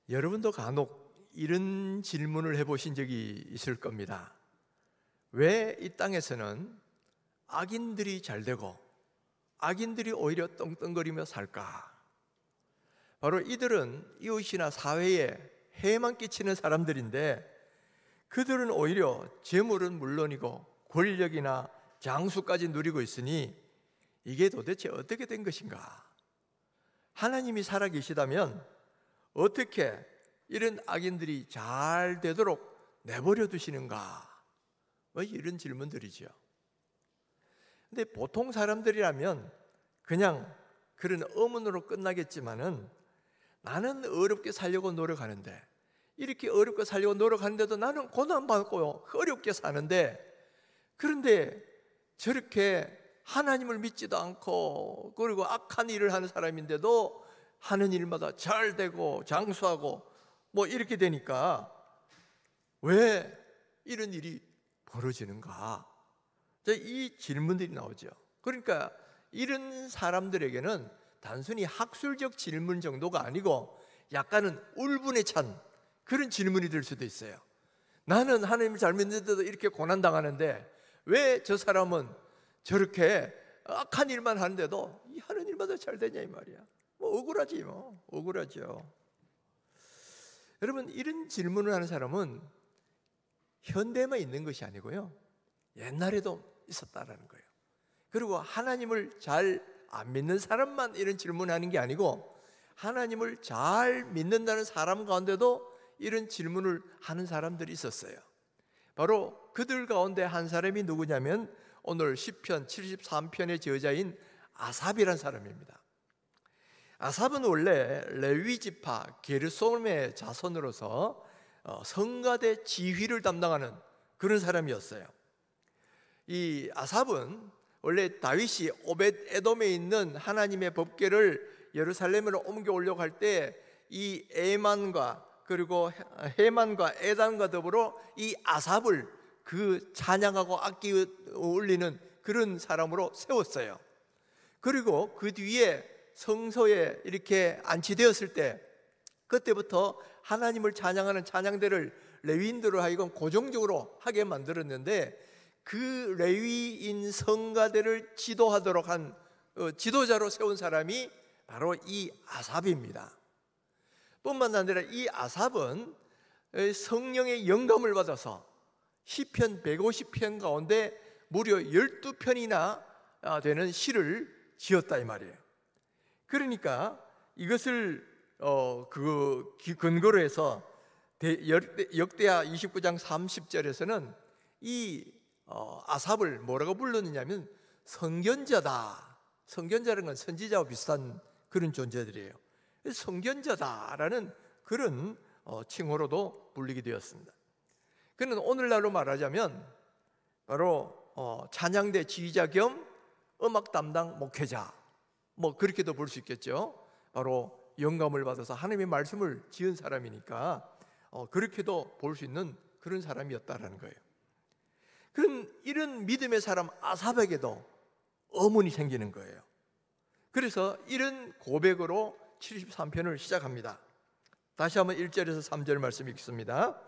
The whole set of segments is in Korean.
여러분도 간혹 이런 질문을 해보신 적이 있을 겁니다. 왜 이 땅에서는 악인들이 잘 되고 악인들이 오히려 떵떵거리며 살까? 바로 이들은 이웃이나 사회에 해만 끼치는 사람들인데 그들은 오히려 재물은 물론이고 권력이나 장수까지 누리고 있으니 이게 도대체 어떻게 된 것인가? 하나님이 살아계시다면 어떻게 이런 악인들이 잘 되도록 내버려 두시는가? 이런 질문들이죠. 근데 보통 사람들이라면 그냥 그런 의문으로 끝나겠지만은 나는 어렵게 살려고 노력하는데 이렇게 어렵게 살려고 노력하는데도 나는 고난받고 어렵게 사는데 그런데 저렇게 하나님을 믿지도 않고 그리고 악한 일을 하는 사람인데도 하는 일마다 잘 되고 장수하고 이렇게 되니까 왜 이런 일이 벌어지는가? 이 질문들이 나오죠. 그러니까 이런 사람들에게는 단순히 학술적 질문 정도가 아니고 약간은 울분에 찬 그런 질문이 될 수도 있어요. 나는 하나님을 잘 믿는데도 이렇게 고난당하는데 왜 저 사람은 저렇게 악한 일만 하는데도 이 하는 일마다 잘 되냐 이 말이야. 억울하지 억울하죠. 여러분, 이런 질문을 하는 사람은 현대만 있는 것이 아니고요, 옛날에도 있었다라는 거예요. 그리고 하나님을 잘 안 믿는 사람만 이런 질문하는 게 아니고 하나님을 잘 믿는다는 사람 가운데도 이런 질문을 하는 사람들이 있었어요. 바로 그들 가운데 한 사람이 누구냐면 오늘 시편 73편의 저자인 아삽이라는 사람입니다. 아삽은 원래 레위 지파 게르솜의 자손으로서 성가대 지휘를 담당하는 그런 사람이었어요. 이 아삽은 원래 다윗이 오벳 에돔에 있는 하나님의 법궤를 예루살렘으로 옮겨오려고 할 때 이 에만과 그리고 헤만과 에단과 더불어 이 아삽을 그 찬양하고 악기 올리는 그런 사람으로 세웠어요. 그리고 그 뒤에 성소에 이렇게 안치되었을 때 그때부터 하나님을 찬양하는 찬양대를 레위인들로 하여금 고정적으로 하게 만들었는데 그 레위인 성가대를 지도하도록 한 지도자로 세운 사람이 바로 이 아삽입니다. 뿐만 아니라 이 아삽은 성령의 영감을 받아서 시편 150편 가운데 무려 12편이나 되는 시를 지었다 이 말이에요. 그러니까 이것을 근거로 해서 역대하 29장 30절에서는 이 아삽을 뭐라고 불렀느냐면 선견자다. 선견자라는 건 선지자와 비슷한 그런 존재들이에요. 선견자다라는 그런 칭호로도 불리게 되었습니다. 그는 오늘날로 말하자면 바로 찬양대 지휘자 겸 음악 담당 목회자, 그렇게도 볼 수 있겠죠. 바로 영감을 받아서 하나님의 말씀을 지은 사람이니까 그렇게도 볼 수 있는 그런 사람이었다라는 거예요. 그런 이런 믿음의 사람 아삽에게도 어문이 생기는 거예요. 그래서 이런 고백으로 73편을 시작합니다. 다시 한번 1절에서 3절 말씀 읽습니다.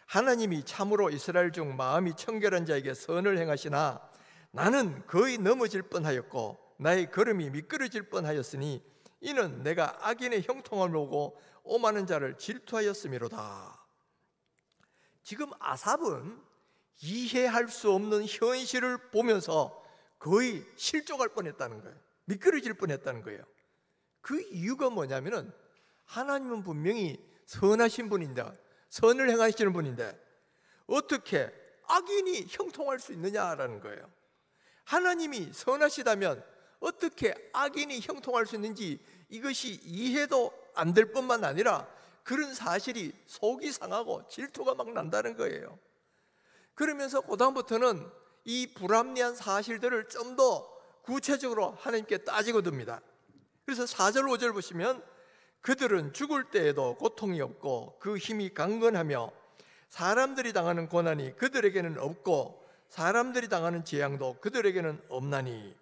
하나님이 참으로 이스라엘 중 마음이 청결한 자에게 선을 행하시나 나는 거의 넘어질 뻔하였고 나의 걸음이 미끄러질 뻔하였으니 이는 내가 악인의 형통함을 보고 오만한 자를 질투하였음이로다. 지금 아삽은 이해할 수 없는 현실을 보면서 거의 실족할 뻔했다는 거예요. 미끄러질 뻔했다는 거예요. 그 이유가 뭐냐면은 하나님은 분명히 선하신 분인데 선을 행하시는 분인데 어떻게 악인이 형통할 수 있느냐라는 거예요. 하나님이 선하시다면 어떻게 악인이 형통할 수 있는지 이것이 이해도 안 될 뿐만 아니라 그런 사실이 속이 상하고 질투가 막 난다는 거예요. 그러면서 그다음부터는 이 불합리한 사실들을 좀 더 구체적으로 하나님께 따지고 듭니다. 그래서 4절 5절 보시면 그들은 죽을 때에도 고통이 없고 그 힘이 강건하며 사람들이 당하는 고난이 그들에게는 없고 사람들이 당하는 재앙도 그들에게는 없나니.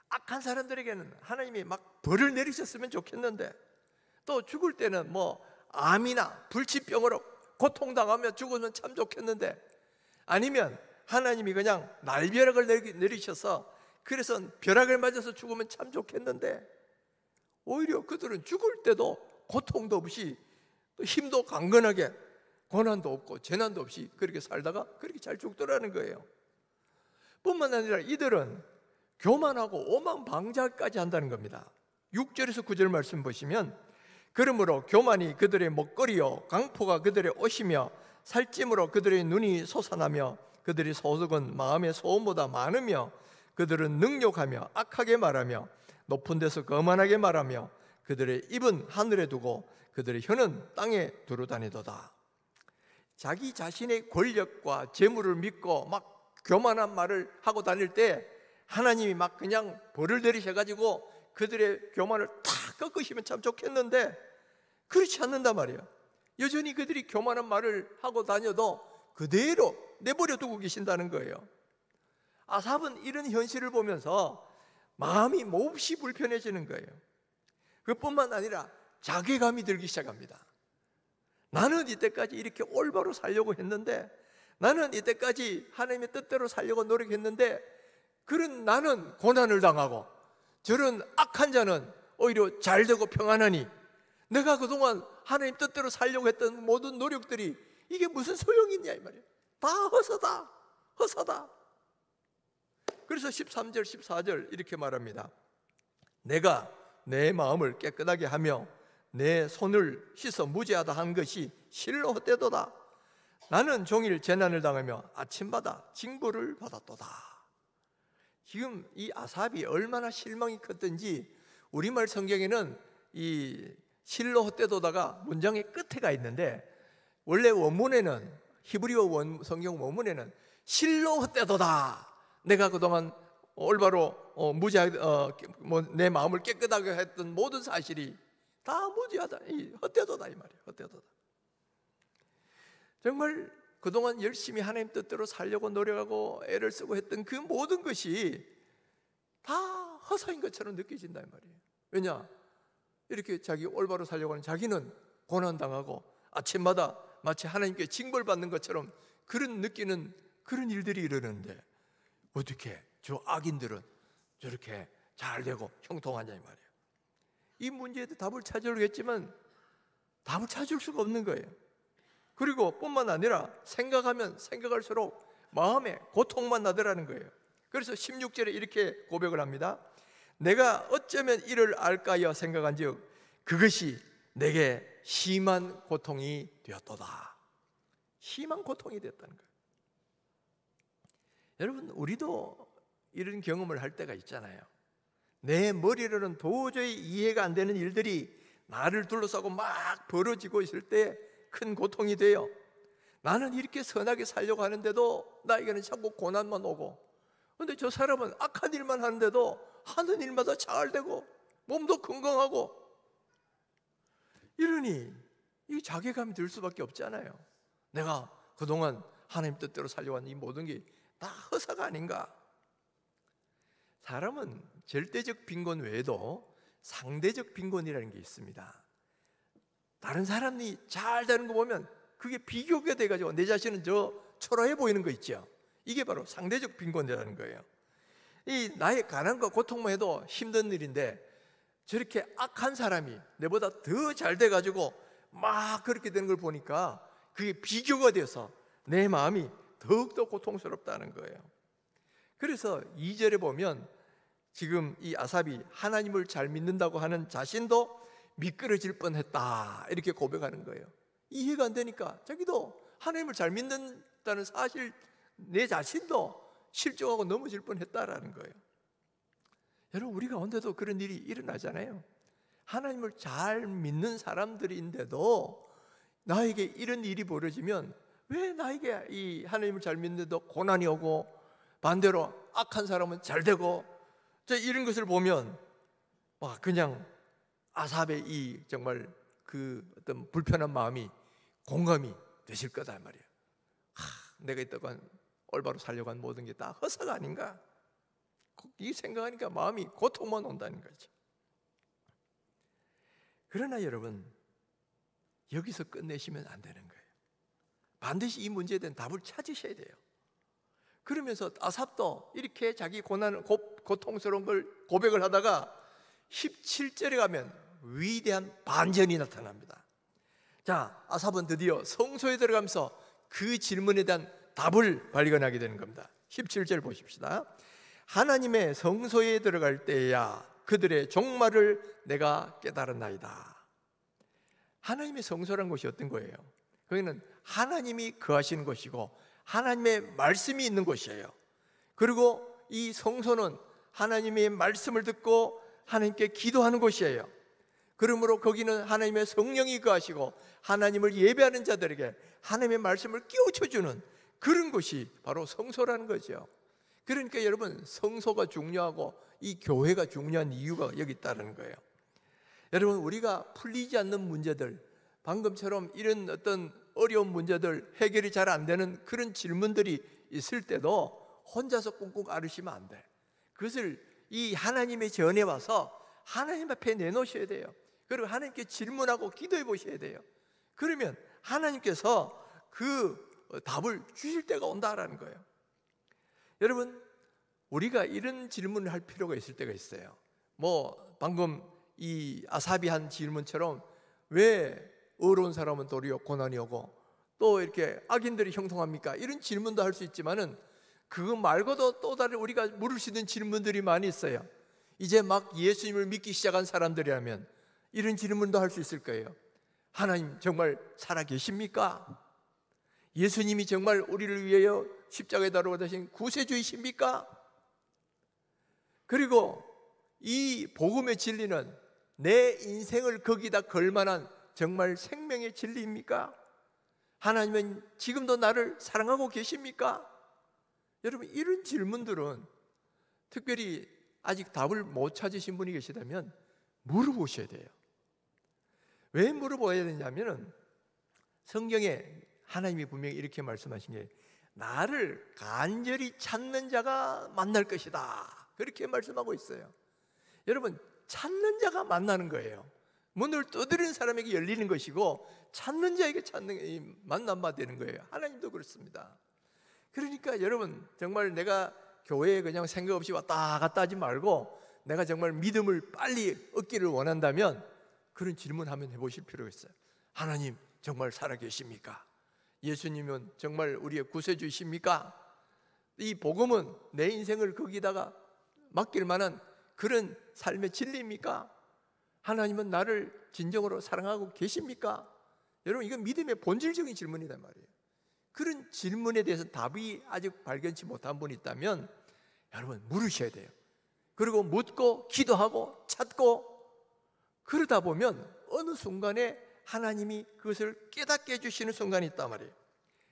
악한 사람들에게는 하나님이 막 벌을 내리셨으면 좋겠는데 또 죽을 때는 뭐 암이나 불치병으로 고통당하며 죽으면 참 좋겠는데, 아니면 하나님이 그냥 날벼락을 내리셔서 그래서 벼락을 맞아서 죽으면 참 좋겠는데, 오히려 그들은 죽을 때도 고통도 없이 또 힘도 강건하게 고난도 없고 재난도 없이 그렇게 살다가 그렇게 잘 죽더라는 거예요. 뿐만 아니라 이들은 교만하고 오만방자까지 한다는 겁니다. 6절에서 9절 말씀 보시면, 그러므로 교만이 그들의 먹거리요 강포가 그들의 옷이며 살찜으로 그들의 눈이 솟아나며 그들의 소득은 마음의 소음보다 많으며 그들은 능욕하며 악하게 말하며 높은 데서 거만하게 말하며 그들의 입은 하늘에 두고 그들의 혀는 땅에 두루 다니도다. 자기 자신의 권력과 재물을 믿고 막 교만한 말을 하고 다닐 때 하나님이 막 그냥 벌을 내리셔가지고 그들의 교만을 탁 꺾으시면 참 좋겠는데, 그렇지 않는단 말이에요. 여전히 그들이 교만한 말을 하고 다녀도 그대로 내버려 두고 계신다는 거예요. 아삽은 이런 현실을 보면서 마음이 몹시 불편해지는 거예요. 그뿐만 아니라 자괴감이 들기 시작합니다. 나는 이때까지 이렇게 올바로 살려고 했는데, 나는 이때까지 하나님의 뜻대로 살려고 노력했는데, 그런 나는 고난을 당하고 저런 악한 자는 오히려 잘되고 평안하니, 내가 그동안 하나님 뜻대로 살려고 했던 모든 노력들이 이게 무슨 소용이 있냐 이 말이에요. 다 허사다, 허사다. 그래서 13절 14절 이렇게 말합니다. 내가 내 마음을 깨끗하게 하며 내 손을 씻어 무죄하다 한 것이 실로 헛되도다. 나는 종일 재난을 당하며 아침마다 징벌을 받았도다. 지금 이 아삽이 얼마나 실망이 컸던지 우리말 성경에는 이 실로 헛되도다가 문장의 끝에 가 있는데, 원래 원문에는, 히브리어 성경 원문에는 실로 헛되도다. 내가 그동안 올바로 내 마음을 깨끗하게 했던 모든 사실이 다 무지하다, 헛되도다 이 말이에요. 헛되도다. 정말 그동안 열심히 하나님 뜻대로 살려고 노력하고 애를 쓰고 했던 그 모든 것이 다 허사인 것처럼 느껴진다 이 말이에요. 왜냐? 이렇게 자기 올바로 살려고 하는 자기는 고난당하고 아침마다 마치 하나님께 징벌받는 것처럼 그런 느끼는 그런 일들이 일어나는데, 어떻게 저 악인들은 저렇게 잘되고 형통하냐 이 말이에요. 이 문제에 답을 찾으려고 했지만 답을 찾을 수가 없는 거예요. 그리고 뿐만 아니라 생각하면 생각할수록 마음에 고통만 나더라는 거예요. 그래서 16절에 이렇게 고백을 합니다. 내가 어쩌면 이를 알까여 생각한즉 그것이 내게 심한 고통이 되었도다. 심한 고통이 되었다는 거예요. 여러분, 우리도 이런 경험을 할 때가 있잖아요. 내 머리로는 도저히 이해가 안 되는 일들이 나를 둘러싸고 막 벌어지고 있을 때 큰 고통이 돼요. 나는 이렇게 선하게 살려고 하는데도 나에게는 자꾸 고난만 오고, 근데 저 사람은 악한 일만 하는데도 하는 일마다 잘 되고 몸도 건강하고, 이러니 이 자괴감이 들 수밖에 없잖아요. 내가 그동안 하나님 뜻대로 살려고 한 이 모든 게 다 허사가 아닌가. 사람은 절대적 빈곤 외에도 상대적 빈곤이라는 게 있습니다. 다른 사람이 잘 되는 거 보면 그게 비교가 돼가지고 내 자신은 저 초라해 보이는 거 있죠. 이게 바로 상대적 빈곤이라는 거예요. 이 나의 가난과 고통만 해도 힘든 일인데, 저렇게 악한 사람이 내보다 더 잘 돼가지고 막 그렇게 되는 걸 보니까 그게 비교가 돼서 내 마음이 더욱더 고통스럽다는 거예요. 그래서 2절에 보면 지금 이 아삽이 하나님을 잘 믿는다고 하는 자신도 미끄러질 뻔했다 이렇게 고백하는 거예요. 이해가 안 되니까 자기도 하나님을 잘 믿는다는 사실, 내 자신도 실족하고 넘어질 뻔했다라는 거예요. 여러분, 우리 가운데도 그런 일이 일어나잖아요. 하나님을 잘 믿는 사람들인데도 나에게 이런 일이 벌어지면 왜 나에게 이 하나님을 잘 믿는데도 고난이 오고 반대로 악한 사람은 잘 되고, 이런 것을 보면 와, 그냥 아삽의 이 정말 그 어떤 불편한 마음이 공감이 되실 거다 말이에요. 내가 이때간 올바로 살려고 한 모든 게 다 허사가 아닌가, 이 생각하니까 마음이 고통만 온다는 거죠. 그러나 여러분, 여기서 끝내시면 안 되는 거예요. 반드시 이 문제에 대한 답을 찾으셔야 돼요. 그러면서 아삽도 이렇게 자기 고통스러운 걸 고백을 하다가 17절에 가면 위대한 반전이 나타납니다. 자, 아삽은 드디어 성소에 들어가면서 그 질문에 대한 답을 발견하게 되는 겁니다. 17절 보십시다. 하나님의 성소에 들어갈 때야 그들의 종말을 내가 깨달았나이다. 하나님의 성소라는 곳이 어떤 거예요? 거기는 하나님이 거하시는 곳이고 하나님의 말씀이 있는 곳이에요. 그리고 이 성소는 하나님의 말씀을 듣고 하나님께 기도하는 곳이에요. 그러므로 거기는 하나님의 성령이 거하시고 하나님을 예배하는 자들에게 하나님의 말씀을 깨우쳐주는 그런 곳이 바로 성소라는 거죠. 그러니까 여러분, 성소가 중요하고 이 교회가 중요한 이유가 여기 있다는 거예요. 여러분, 우리가 풀리지 않는 문제들, 방금처럼 이런 어떤 어려운 문제들, 해결이 잘 안 되는 그런 질문들이 있을 때도 혼자서 꽁꽁 앓으시면 안 돼. 그것을 이 하나님의 전에 와서 하나님 앞에 내놓으셔야 돼요. 그리고 하나님께 질문하고 기도해 보셔야 돼요. 그러면 하나님께서 그 답을 주실 때가 온다라는 거예요. 여러분, 우리가 이런 질문을 할 필요가 있을 때가 있어요. 뭐 방금 이 아삽이 한 질문처럼 왜 어려운 사람은 도리어 고난이 오고 또 이렇게 악인들이 형통합니까? 이런 질문도 할 수 있지만은 그거 말고도 또 다른 우리가 물을 수 있는 질문들이 많이 있어요. 이제 막 예수님을 믿기 시작한 사람들이라면 이런 질문도 할 수 있을 거예요. 하나님 정말 살아계십니까? 예수님이 정말 우리를 위하여 십자가에 달아오신 구세주이십니까? 그리고 이 복음의 진리는 내 인생을 거기다 걸만한 정말 생명의 진리입니까? 하나님은 지금도 나를 사랑하고 계십니까? 여러분, 이런 질문들은 특별히 아직 답을 못 찾으신 분이 계시다면 물어보셔야 돼요. 왜 물어봐야 되냐면 성경에 하나님이 분명히 이렇게 말씀하신 게 나를 간절히 찾는 자가 만날 것이다, 그렇게 말씀하고 있어요. 여러분, 찾는 자가 만나는 거예요. 문을 두드리는 사람에게 열리는 것이고 찾는 자에게 만남만 되는 거예요. 하나님도 그렇습니다. 그러니까 여러분, 정말 내가 교회에 그냥 생각 없이 왔다 갔다 하지 말고 내가 정말 믿음을 빨리 얻기를 원한다면 그런 질문 한번 해보실 필요가 있어요. 하나님 정말 살아계십니까? 예수님은 정말 우리의 구세주이십니까? 이 복음은 내 인생을 거기다가 맡길 만한 그런 삶의 진리입니까? 하나님은 나를 진정으로 사랑하고 계십니까? 여러분, 이건 믿음의 본질적인 질문이란 말이에요. 그런 질문에 대해서 답이 아직 발견치 못한 분이 있다면 여러분 물으셔야 돼요. 그리고 묻고 기도하고 찾고 그러다 보면 어느 순간에 하나님이 그것을 깨닫게 해주시는 순간이 있단 말이에요.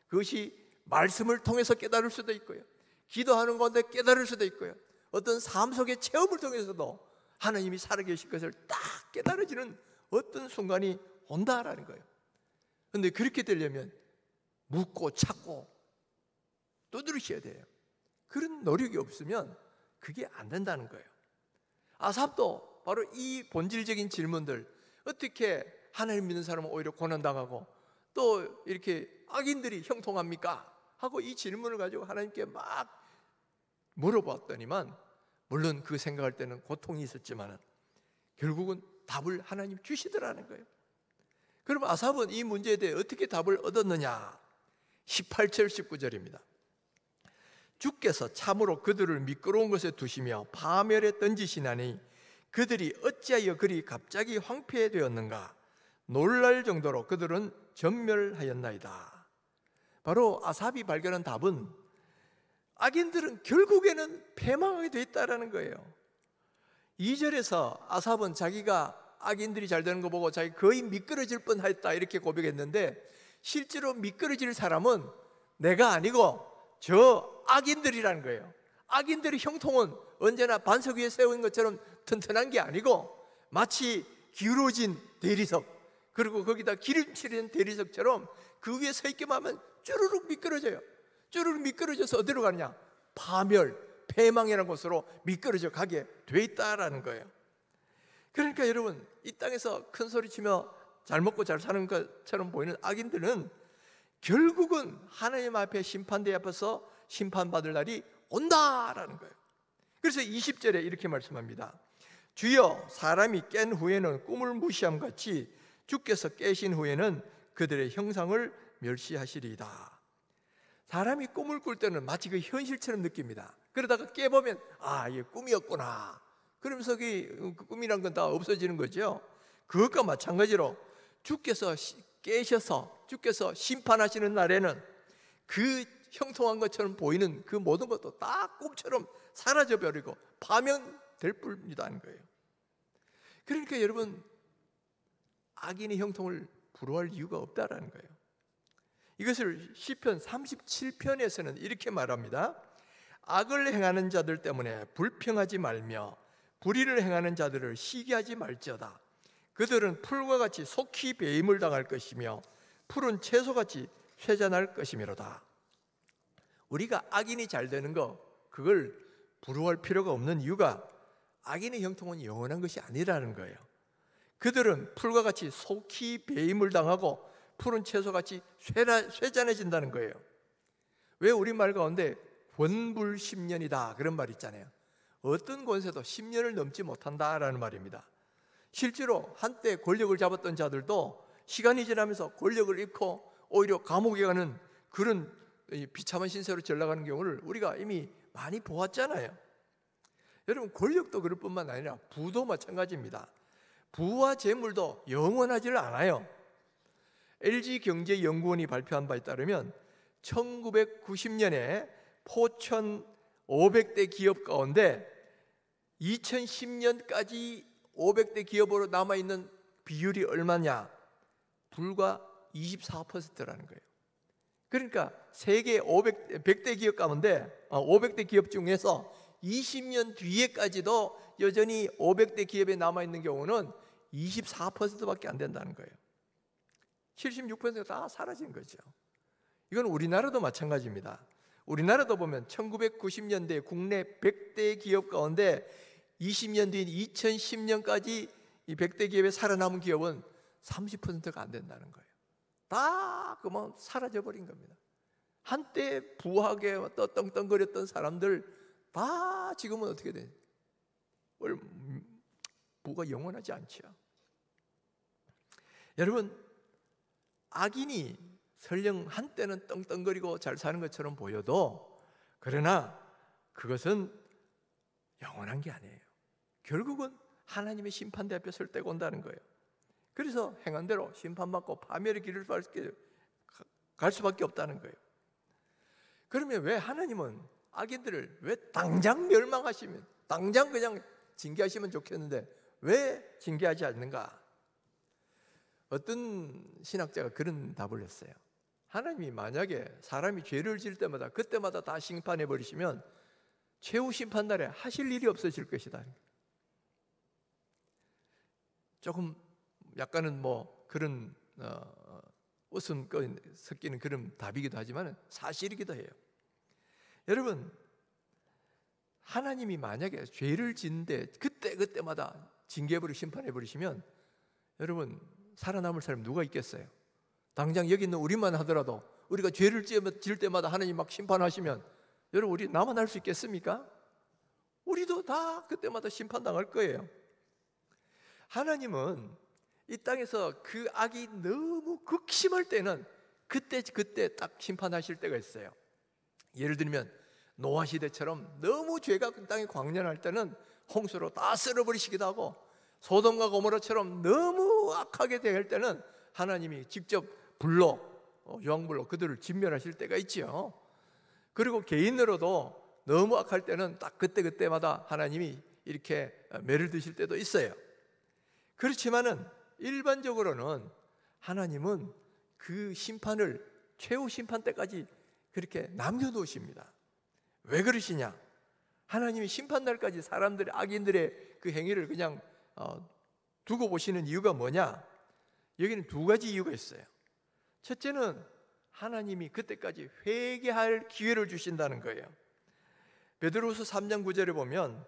그것이 말씀을 통해서 깨달을 수도 있고요, 기도하는 가운데 깨달을 수도 있고요, 어떤 삶 속의 체험을 통해서도 하나님이 살아계실 것을 딱 깨달아지는 어떤 순간이 온다라는 거예요. 그런데 그렇게 되려면 묻고 찾고 두드리셔야 돼요. 그런 노력이 없으면 그게 안 된다는 거예요. 아삽도 바로 이 본질적인 질문들, 어떻게 하나님 믿는 사람은 오히려 고난당하고 또 이렇게 악인들이 형통합니까? 하고 이 질문을 가지고 하나님께 막 물어봤더니만, 물론 그 생각할 때는 고통이 있었지만 결국은 답을 하나님 주시더라는 거예요. 그럼 아삽은 이 문제에 대해 어떻게 답을 얻었느냐? 18절 19절입니다. 주께서 참으로 그들을 미끄러운 것에 두시며 파멸에 던지시나니 그들이 어찌하여 그리 갑자기 황폐되었는가? 놀랄 정도로 그들은 전멸하였나이다. 바로 아삽이 발견한 답은 악인들은 결국에는 패망하게 돼 있다는 거예요. 2절에서 아삽은 자기가 악인들이 잘 되는 거 보고 자기 거의 미끄러질 뻔했다 이렇게 고백했는데, 실제로 미끄러질 사람은 내가 아니고 저 악인들이라는 거예요. 악인들의 형통은 언제나 반석 위에 세운 것처럼 튼튼한 게 아니고 마치 기울어진 대리석, 그리고 거기다 기름칠한 대리석처럼 그 위에 서 있기만 하면 쭈르륵 미끄러져요. 쭈르륵 미끄러져서 어디로 가느냐? 파멸, 패망이라는 곳으로 미끄러져 가게 돼 있다라는 거예요. 그러니까 여러분, 이 땅에서 큰 소리 치며 잘 먹고 잘 사는 것처럼 보이는 악인들은 결국은 하나님 앞에 심판대 앞에서 심판받을 날이 온다라는 거예요. 그래서 20절에 이렇게 말씀합니다. 주여, 사람이 깬 후에는 꿈을 무시함 같이 주께서 깨신 후에는 그들의 형상을 멸시하시리이다. 사람이 꿈을 꿀 때는 마치 그 현실처럼 느낍니다. 그러다가 깨보면 이게 꿈이었구나. 그러면서 그 꿈이란 건 다 없어지는 거죠. 그것과 마찬가지로 주께서 깨셔서 주께서 심판하시는 날에는 그 형통한 것처럼 보이는 그 모든 것도 다 꿈처럼 사라져버리고 파면될 뿐이라는 거예요. 그러니까 여러분, 악인의 형통을 부러워할 이유가 없다라는 거예요. 이것을 시편 37편에서는 이렇게 말합니다. 악을 행하는 자들 때문에 불평하지 말며 불의를 행하는 자들을 시기하지 말지어다. 그들은 풀과 같이 속히 배임을 당할 것이며 푸른 채소같이 쇠잔할 것이미로다. 우리가 악인이 잘 되는 거, 그걸 부러워할 필요가 없는 이유가 악인의 형통은 영원한 것이 아니라는 거예요. 그들은 풀과 같이 속히 배임을 당하고 푸른 채소같이 쇠잔해진다는 거예요. 왜 우리말 가운데 권불 10년이다 그런 말 있잖아요. 어떤 권세도 10년을 넘지 못한다라는 말입니다. 실제로 한때 권력을 잡았던 자들도 시간이 지나면서 권력을 잃고 오히려 감옥에 가는 그런 비참한 신세로 전락하는 경우를 우리가 이미 많이 보았잖아요. 여러분, 권력도 그럴 뿐만 아니라 부도 마찬가지입니다. 부와 재물도 영원하지를 않아요. LG경제연구원이 발표한 바에 따르면 1990년에 포천 500대 기업 가운데 2010년까지 500대 기업으로 남아있는 비율이 얼마냐? 불과 24%라는 거예요. 그러니까 세계 100대 기업 가운데 500대 기업 중에서 20년 뒤에까지도 여전히 500대 기업에 남아있는 경우는 24%밖에 안 된다는 거예요. 76%가 다 사라진 거죠. 이건 우리나라도 마찬가지입니다. 우리나라도 보면 1990년대 국내 100대 기업 가운데 20년 뒤인 2010년까지 이 100대 기업에 살아남은 기업은 30%가 안 된다는 거예요. 다 그만 사라져버린 겁니다. 한때 부하게 떵떵거렸던 사람들 다 지금은 어떻게 돼? 부가 영원하지 않죠. 여러분, 악인이 설령 한때는 떵떵거리고 잘 사는 것처럼 보여도 그러나 그것은 영원한 게 아니에요. 결국은 하나님의 심판대 앞에 설 때가 온다는 거예요. 그래서 행한 대로 심판받고 파멸의 길을 갈 수밖에 없다는 거예요. 그러면 왜 하나님은 악인들을 왜 당장 멸망하시면, 당장 그냥 징계하시면 좋겠는데 왜 징계하지 않는가? 어떤 신학자가 그런 답을 했어요. 하나님이 만약에 사람이 죄를 지을 때마다 그때마다 다 심판해 버리시면 최후 심판날에 하실 일이 없어질 것이다. 조금 약간은 뭐 그런 웃음 섞이는 그런 답이기도 하지만 사실이기도 해요. 여러분, 하나님이 만약에 죄를 짓는데 그때마다 징계해버리고 심판해버리시면 여러분, 살아남을 사람 누가 있겠어요? 당장 여기 있는 우리만 하더라도 우리가 죄를 지을 때마다 하나님 막 심판하시면 여러분, 우리 나만 할 수 있겠습니까? 우리도 다 그때마다 심판당할 거예요. 하나님은 이 땅에서 그 악이 너무 극심할 때는 그때 딱 심판하실 때가 있어요. 예를 들면 노아 시대처럼 너무 죄가 그 땅에 광년할 때는 홍수로 다 쓸어버리시기도 하고, 소돔과 고모라처럼 너무 악하게 될 때는 하나님이 직접 불로 유황불로 그들을 진멸하실 때가 있죠. 그리고 개인으로도 너무 악할 때는 딱 그때마다 하나님이 이렇게 매를 드실 때도 있어요. 그렇지만은 일반적으로는 하나님은 그 심판을 최후 심판 때까지 그렇게 남겨놓으십니다. 왜 그러시냐? 하나님이 심판날까지 사람들의, 악인들의 그 행위를 그냥 두고 보시는 이유가 뭐냐? 여기는 두 가지 이유가 있어요. 첫째는 하나님이 그때까지 회개할 기회를 주신다는 거예요. 베드로후서 3장 9절에 보면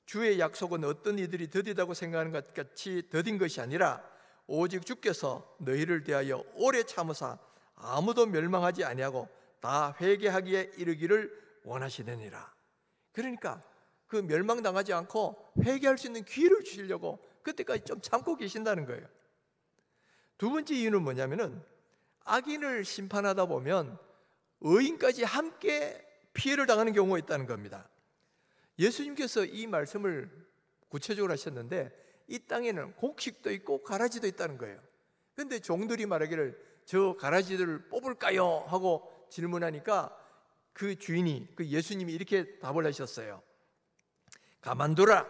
주의 약속은 어떤 이들이 더디다고 생각하는 것 같이 더딘 것이 아니라 오직 주께서 너희를 대하여 오래 참으사 아무도 멸망하지 아니하고 다 회개하기에 이르기를 원하시느니라. 그러니까 그 멸망당하지 않고 회개할 수 있는 기회를 주시려고 그때까지 좀 참고 계신다는 거예요. 두 번째 이유는 뭐냐면은 악인을 심판하다 보면 의인까지 함께 피해를 당하는 경우가 있다는 겁니다. 예수님께서 이 말씀을 구체적으로 하셨는데 이 땅에는 곡식도 있고 가라지도 있다는 거예요. 그런데 종들이 말하기를 저 가라지들을 뽑을까요? 하고 질문하니까 그 주인이, 그 예수님이 이렇게 답을 하셨어요. 가만두라.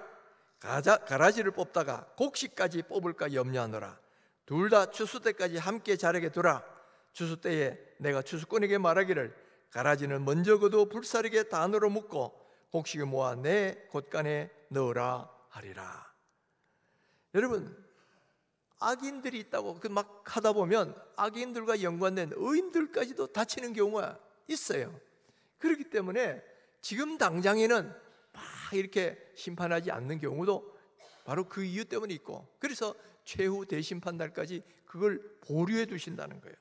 가라지를 뽑다가 곡식까지 뽑을까 염려하노라. 둘 다 추수 때까지 함께 자라게 두라. 추수 때에 내가 추수꾼에게 말하기를 가라지는 먼저 거두어 불사르게 단으로 묶고 곡식을 모아 내 곳간에 넣으라 하리라. 여러분, 악인들이 있다고 막 하다 보면 악인들과 연관된 의인들까지도 다치는 경우가 있어요. 그렇기 때문에 지금 당장에는 막 이렇게 심판하지 않는 경우도 바로 그 이유 때문에 있고, 그래서 최후 대심판날까지 그걸 보류해 두신다는 거예요.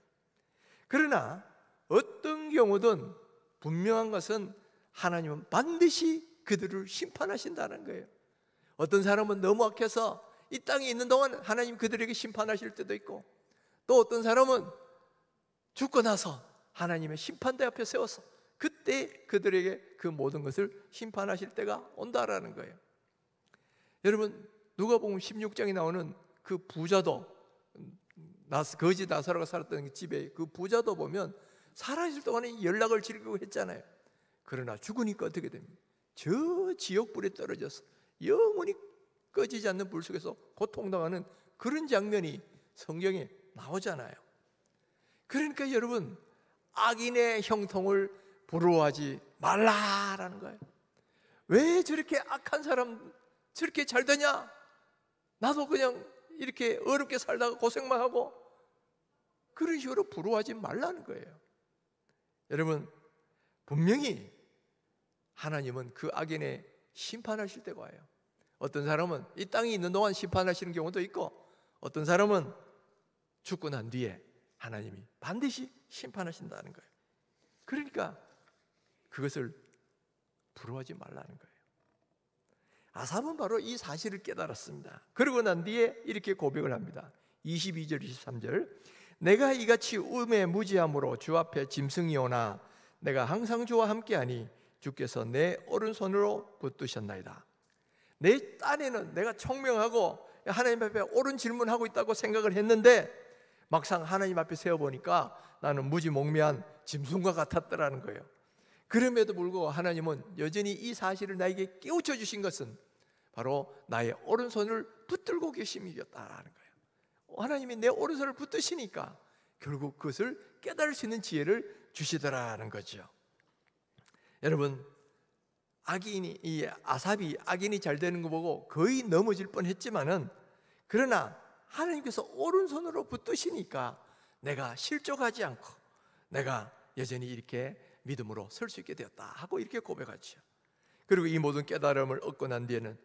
그러나 어떤 경우든 분명한 것은 하나님은 반드시 그들을 심판하신다는 거예요. 어떤 사람은 너무 악해서 이 땅에 있는 동안 하나님 그들에게 심판하실 때도 있고, 또 어떤 사람은 죽고 나서 하나님의 심판대 앞에 세워서 그때 그들에게 그 모든 것을 심판하실 때가 온다라는 거예요. 여러분, 누가복음 16장에 나오는 그 부자도, 거지 나사로가 살았던 집에 그 부자도 보면 살아있을 동안에 연락을 즐기고 했잖아요. 그러나 죽으니까 어떻게 됩니까? 저 지옥불에 떨어져서 영원히 꺼지지 않는 불 속에서 고통당하는 그런 장면이 성경에 나오잖아요. 그러니까 여러분, 악인의 형통을 부러워하지 말라라는 거예요. 왜 저렇게 악한 사람 저렇게 잘 되냐? 나도 그냥 이렇게 어렵게 살다가 고생만 하고, 그런 식으로 부러워하지 말라는 거예요. 여러분, 분명히 하나님은 그 악인의 심판하실 때가 와요. 어떤 사람은 이 땅에 있는 동안 심판하시는 경우도 있고, 어떤 사람은 죽고 난 뒤에 하나님이 반드시 심판하신다는 거예요. 그러니까 그것을 부러워하지 말라는 거예요. 아삽은 바로 이 사실을 깨달았습니다. 그러고 난 뒤에 이렇게 고백을 합니다. 22절 23절, 내가 이같이 음에 무지함으로 주 앞에 짐승이 오나 내가 항상 주와 함께하니 주께서 내 오른손으로 붙드셨나이다. 내 딴에는 내가 총명하고 하나님 앞에 옳은 질문하고 있다고 생각을 했는데 막상 하나님 앞에 세워보니까 나는 무지몽매한 짐승과 같았더라는 거예요. 그럼에도 불구하고 하나님은 여전히 이 사실을 나에게 깨우쳐 주신 것은 바로 나의 오른손을 붙들고 계심이었다라는 거예요. 하나님이 내 오른손을 붙드시니까 결국 그것을 깨달을 수 있는 지혜를 주시더라는 거죠. 여러분, 이 아삽이 악인이 잘 되는 거 보고 거의 넘어질 뻔했지만은, 그러나 하나님께서 오른손으로 붙드시니까 내가 실족하지 않고 내가 여전히 이렇게 믿음으로 설 수 있게 되었다 하고 이렇게 고백하죠. 그리고 이 모든 깨달음을 얻고 난 뒤에는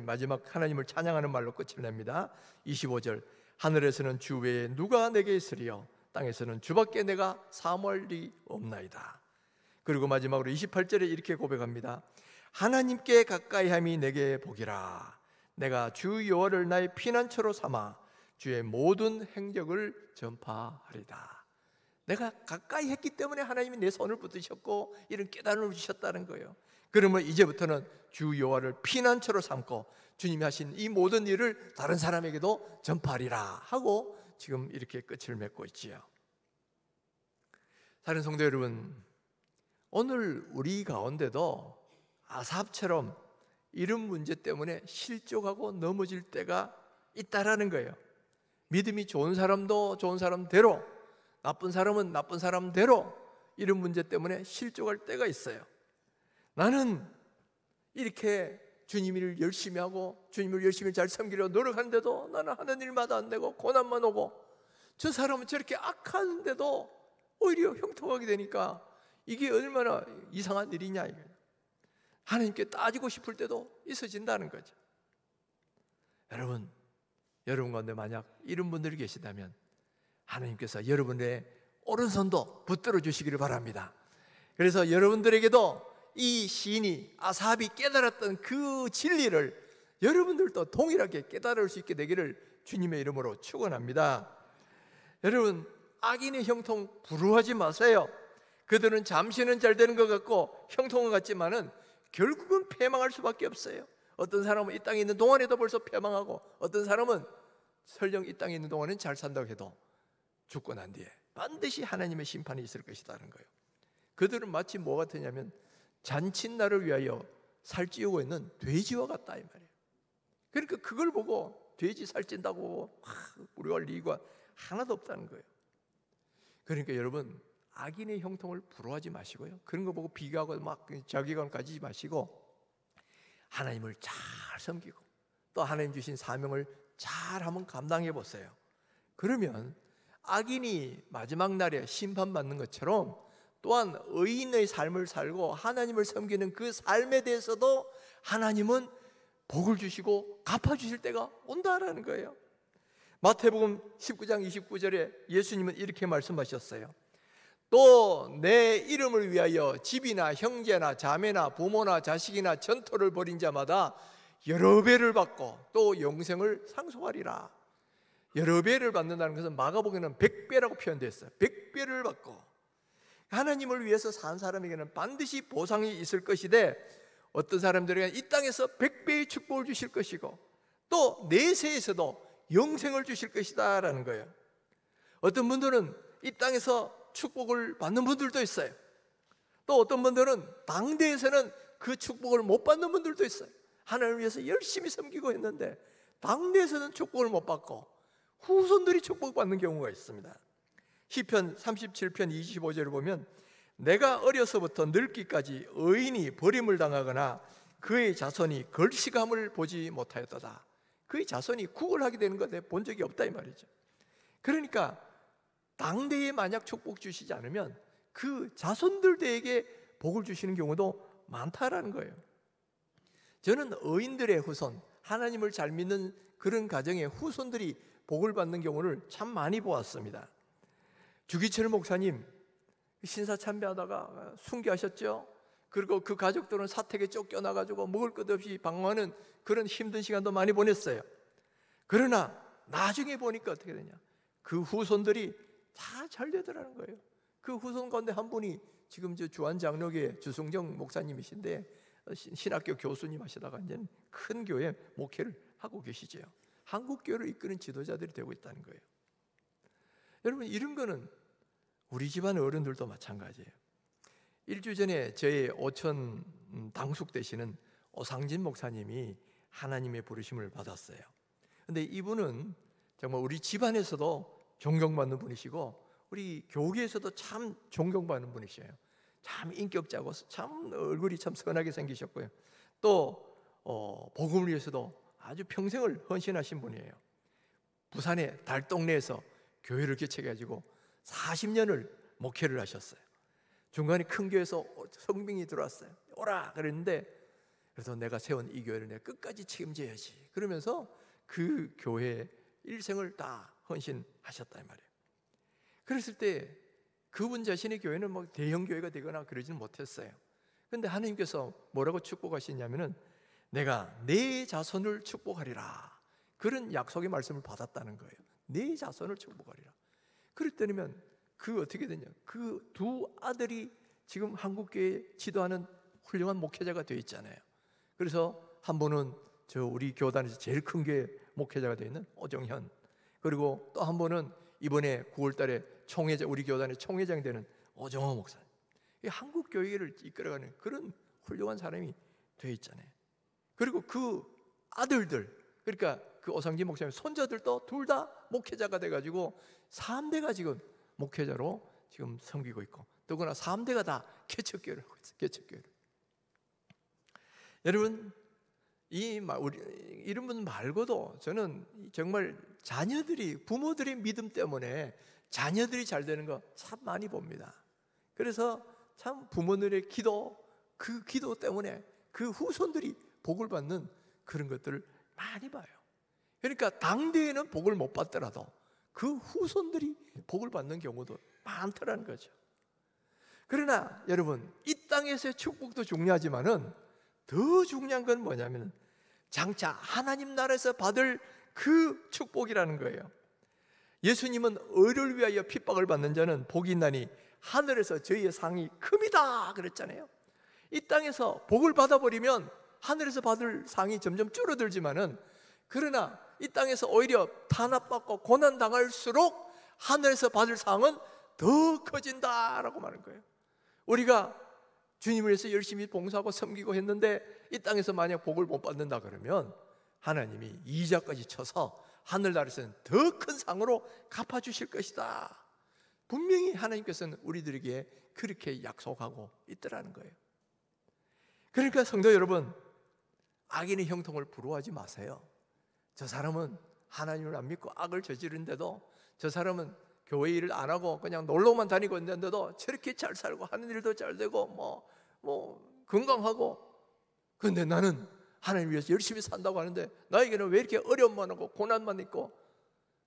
마지막 하나님을 찬양하는 말로 끝을 냅니다. 25절, 하늘에서는 주 외에 누가 내게 있으리요 땅에서는 주밖에 내가 사모할 리 없나이다. 그리고 마지막으로 28절에 이렇게 고백합니다. 하나님께 가까이함이 내게 복이라. 내가 주 여호와를 나의 피난처로 삼아 주의 모든 행적을 전파하리다. 내가 가까이 했기 때문에 하나님이 내 손을 붙드셨고 이런 깨달음을 주셨다는 거예요. 그러면 이제부터는 주 여호와를 피난처로 삼고 주님이 하신 이 모든 일을 다른 사람에게도 전파하리라 하고 지금 이렇게 끝을 맺고 있지요. 사랑하는 성도 여러분, 오늘 우리 가운데도 아삽처럼 이런 문제 때문에 실족하고 넘어질 때가 있다라는 거예요. 믿음이 좋은 사람도 좋은 사람대로, 나쁜 사람은 나쁜 사람대로 이런 문제 때문에 실족할 때가 있어요. 나는 이렇게 주님을 열심히 하고 주님을 열심히 잘 섬기려 노력하는데도 나는 하는 일마다 안 되고 고난만 오고, 저 사람은 저렇게 악하는데도 오히려 형통하게 되니까 이게 얼마나 이상한 일이냐 이거예요. 하나님께 따지고 싶을 때도 있어진다는 거죠. 여러분 가운데 만약 이런 분들이 계시다면 하나님께서 여러분의 오른손도 붙들어 주시기를 바랍니다. 그래서 여러분들에게도 이 시인이 아삽이 깨달았던 그 진리를 여러분들도 동일하게 깨달을 수 있게 되기를 주님의 이름으로 축원합니다. 여러분, 악인의 형통 부러워하지 마세요. 그들은 잠시는 잘 되는 것 같고 형통은 같지만은 결국은 패망할 수밖에 없어요. 어떤 사람은 이 땅에 있는 동안에도 벌써 패망하고, 어떤 사람은 설령 이 땅에 있는 동안은 잘 산다고 해도 죽고 난 뒤에 반드시 하나님의 심판이 있을 것이라는 거예요. 그들은 마치 뭐 같으냐면 잔칫날을 위하여 살찌우고 있는 돼지와 같다 이 말이에요. 그러니까 그걸 보고 돼지 살찐다고 우리가 이유가 하나도 없다는 거예요. 그러니까 여러분, 악인의 형통을 부러워하지 마시고요, 그런 거 보고 비교하고 막 자괴감 가지지 마시고 하나님을 잘 섬기고 또 하나님 주신 사명을 잘 한번 감당해 보세요. 그러면 악인이 마지막 날에 심판받는 것처럼 또한 의인의 삶을 살고 하나님을 섬기는 그 삶에 대해서도 하나님은 복을 주시고 갚아주실 때가 온다라는 거예요. 마태복음 19장 29절에 예수님은 이렇게 말씀하셨어요. 또 내 이름을 위하여 집이나 형제나 자매나 부모나 자식이나 전토를 벌인 자마다 여러 배를 받고 또 영생을 상속하리라. 여러 배를 받는다는 것은 마가복음에는 100배라고 표현되어 있어요. 100배를 받고 하나님을 위해서 산 사람에게는 반드시 보상이 있을 것이되, 어떤 사람들에게는 이 땅에서 100배의 축복을 주실 것이고 또 내세에서도 영생을 주실 것이다 라는 거예요. 어떤 분들은 이 땅에서 축복을 받는 분들도 있어요. 또 어떤 분들은 당대에서는 그 축복을 못 받는 분들도 있어요. 하나님을 위해서 열심히 섬기고 있는데 당대에서는 축복을 못 받고 후손들이 축복받는 경우가 있습니다. 시편 37편 25절을 보면 내가 어려서부터 늙기까지 의인이 버림을 당하거나 그의 자손이 걸시감을 보지 못하였도다. 그의 자손이 구걸하게 되는 거 내가 본 적이 없다 이 말이죠. 그러니까 당대에 만약 축복 주시지 않으면 그 자손들에게 복을 주시는 경우도 많다라는 거예요. 저는 의인들의 후손, 하나님을 잘 믿는 그런 가정의 후손들이 복을 받는 경우를 참 많이 보았습니다. 주기철 목사님 신사 참배하다가 순교하셨죠. 그리고 그 가족들은 사택에 쫓겨나가지고 먹을 것 없이 방황하는 그런 힘든 시간도 많이 보냈어요. 그러나 나중에 보니까 어떻게 되냐, 그 후손들이 다 잘 되더라는 거예요. 그 후손 가운데 한 분이 지금 저 주안장로교회 주승정 목사님이신데 신학교 교수님 하시다가 이제는 큰 교회 목회를 하고 계시죠. 한국 교회를 이끄는 지도자들이 되고 있다는 거예요. 여러분, 이런 거는 우리 집안 어른들도 마찬가지예요. 일주 전에 저희 오천 당숙 되시는 오상진 목사님이 하나님의 부르심을 받았어요. 근데 이분은 정말 우리 집안에서도 존경받는 분이시고 우리 교계에서도 참 존경받는 분이셔요. 참 인격자고 참 얼굴이 참 선하게 생기셨고요. 또 복음을 위해서도 아주 평생을 헌신하신 분이에요. 부산의 달동네에서 교회를 개척해가지고 40년을 목회를 하셨어요. 중간에 큰 교회에서 성빙이 들어왔어요. 오라 그랬는데, 그래서 내가 세운 이 교회를 내가 끝까지 책임져야지 그러면서 그 교회 일생을 다 헌신하셨다 이 말이에요. 그랬을 때 그분 자신의 교회는 뭐 대형 교회가 되거나 그러지는 못했어요. 그런데 하나님께서 뭐라고 축복하시냐면은 내가 내 자손을 축복하리라, 그런 약속의 말씀을 받았다는 거예요. 내 자손을 축복하리라. 그랬더니면 그 어떻게 되냐, 그 두 아들이 지금 한국교회 지도하는 훌륭한 목회자가 되어 있잖아요. 그래서 한 분은 저 우리 교단에서 제일 큰 교회 목회자가 되어 있는 오정현, 그리고 또 한 분은 이번에 9월 달에 총회장, 우리 교단의 총회장이 되는 오정호 목사님. 한국 교회를 이끌어가는 그런 훌륭한 사람이 되어 있잖아요. 그리고 그 아들들, 그러니까 그 오상진 목사님 손자들도 둘 다 목회자가 돼가지고 3대가 지금 목회자로 지금 섬기고 있고, 더구나 3대가 다 개척교회를 하고 있어요. 개척교회를. 여러분, 이런 분 말고도 저는 정말 자녀들이, 부모들의 믿음 때문에 자녀들이 잘 되는 거 참 많이 봅니다. 그래서 참 부모들의 기도, 그 기도 때문에 그 후손들이 복을 받는 그런 것들을 많이 봐요. 그러니까 당대에는 복을 못 받더라도 그 후손들이 복을 받는 경우도 많더라는 거죠. 그러나 여러분, 이 땅에서의 축복도 중요하지만은 더 중요한 건 뭐냐면 장차 하나님 나라에서 받을 그 축복이라는 거예요. 예수님은 의를 위하여 핍박을 받는 자는 복이 있나니 하늘에서 저희의 상이 큽니다 그랬잖아요. 이 땅에서 복을 받아버리면 하늘에서 받을 상이 점점 줄어들지만은, 그러나 이 땅에서 오히려 탄압받고 고난당할수록 하늘에서 받을 상은 더 커진다라고 말하는 거예요. 우리가 주님을 위해서 열심히 봉사하고 섬기고 했는데 이 땅에서 만약 복을 못 받는다 그러면 하나님이 이자까지 쳐서 하늘나라에서는 더 큰 상으로 갚아주실 것이다. 분명히 하나님께서는 우리들에게 그렇게 약속하고 있더라는 거예요. 그러니까 성도 여러분, 악인의 형통을 부러워하지 마세요. 저 사람은 하나님을 안 믿고 악을 저지르는데도, 저 사람은 교회 일을 안 하고 그냥 놀러만 다니고 있는데도 저렇게 잘 살고 하는 일도 잘 되고 뭐 건강하고, 그런데 나는 하나님 위해서 열심히 산다고 하는데 나에게는 왜 이렇게 어려움만 하고 고난만 있고.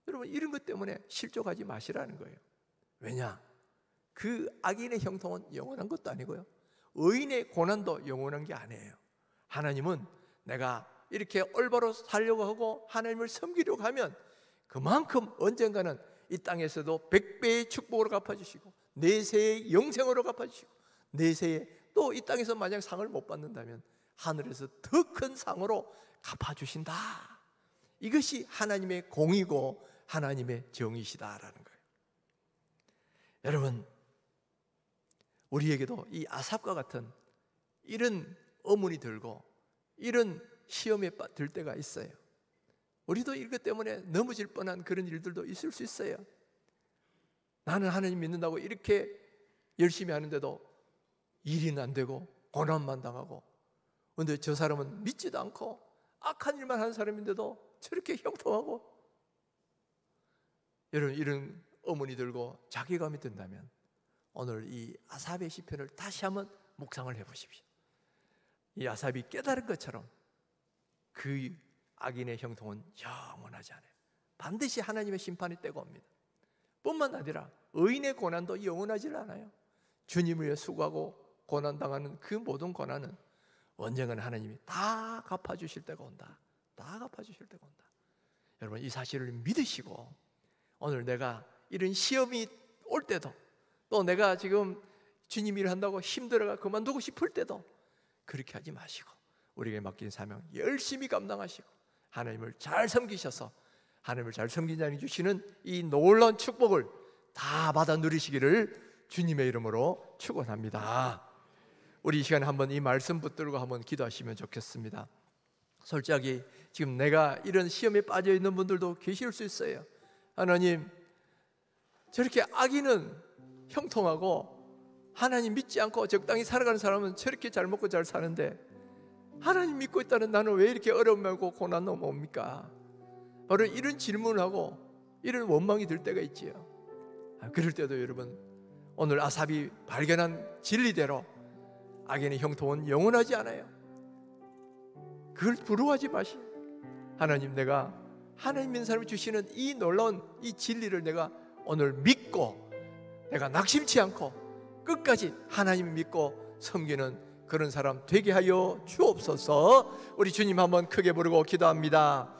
여러분, 이런 것 때문에 실족하지 마시라는 거예요. 왜냐? 그 악인의 형통은 영원한 것도 아니고요, 의인의 고난도 영원한 게 아니에요. 하나님은 내가 이렇게 올바로 살려고 하고 하나님을 섬기려고 하면 그만큼 언젠가는 이 땅에서도 100배의 축복으로 갚아주시고 내세의 영생으로 갚아주시고 내세에 또 이 땅에서 만약 상을 못 받는다면 하늘에서 더 큰 상으로 갚아주신다. 이것이 하나님의 공이고 하나님의 정의시다라는 거예요. 여러분, 우리에게도 이 아삽과 같은 이런 어문이 들고 이런 시험에 들 때가 있어요. 우리도 이것 때문에 넘어질 뻔한 그런 일들도 있을 수 있어요. 나는 하나님 믿는다고 이렇게 열심히 하는데도 일이 안 되고 고난만 당하고, 그런데 저 사람은 믿지도 않고 악한 일만 하는 사람인데도 저렇게 형통하고. 여러분, 이런 어문이 들고 자괴감이 든다면 오늘 이 아삽의 시편을 다시 한번 묵상을 해보십시오. 이 아삽이 깨달은 것처럼 그 악인의 형통은 영원하지 않아요. 반드시 하나님의 심판이 때가 옵니다. 뿐만 아니라 의인의 고난도 영원하지 않아요. 주님을 위해 수고하고 고난당하는 그 모든 고난은 언젠가는 하나님이 다 갚아주실 때가 온다. 다 갚아주실 때가 온다. 여러분, 이 사실을 믿으시고 오늘 내가 이런 시험이 올 때도, 또 내가 지금 주님 일을 한다고 힘들어가 그만두고 싶을 때도 그렇게 하지 마시고 우리에게 맡긴 사명 열심히 감당하시고 하나님을 잘 섬기셔서 하나님을 잘 섬긴 자에게 주시는 이 놀라운 축복을 다 받아 누리시기를 주님의 이름으로 축원합니다. 우리 이 시간에 한번 이 말씀 붙들고 한번 기도하시면 좋겠습니다. 솔직히 지금 내가 이런 시험에 빠져 있는 분들도 계실 수 있어요. 하나님, 저렇게 악인은 형통하고 하나님 믿지 않고 적당히 살아가는 사람은 저렇게 잘 먹고 잘 사는데 하나님 믿고 있다는 나는 왜 이렇게 어려움하고 고난 넘어옵니까? 바로 이런 질문을 하고 이런 원망이 들 때가 있지요. 그럴 때도 여러분, 오늘 아삽이 발견한 진리대로 악인의 형통은 영원하지 않아요. 그걸 부러워하지 마시. 하나님, 내가 하나님 믿는 사람이 주시는 이 놀라운 이 진리를 내가 오늘 믿고 내가 낙심치 않고 끝까지 하나님 믿고 섬기는 그런 사람 되게 하여 주옵소서. 우리 주님 한번 크게 부르고 기도합니다.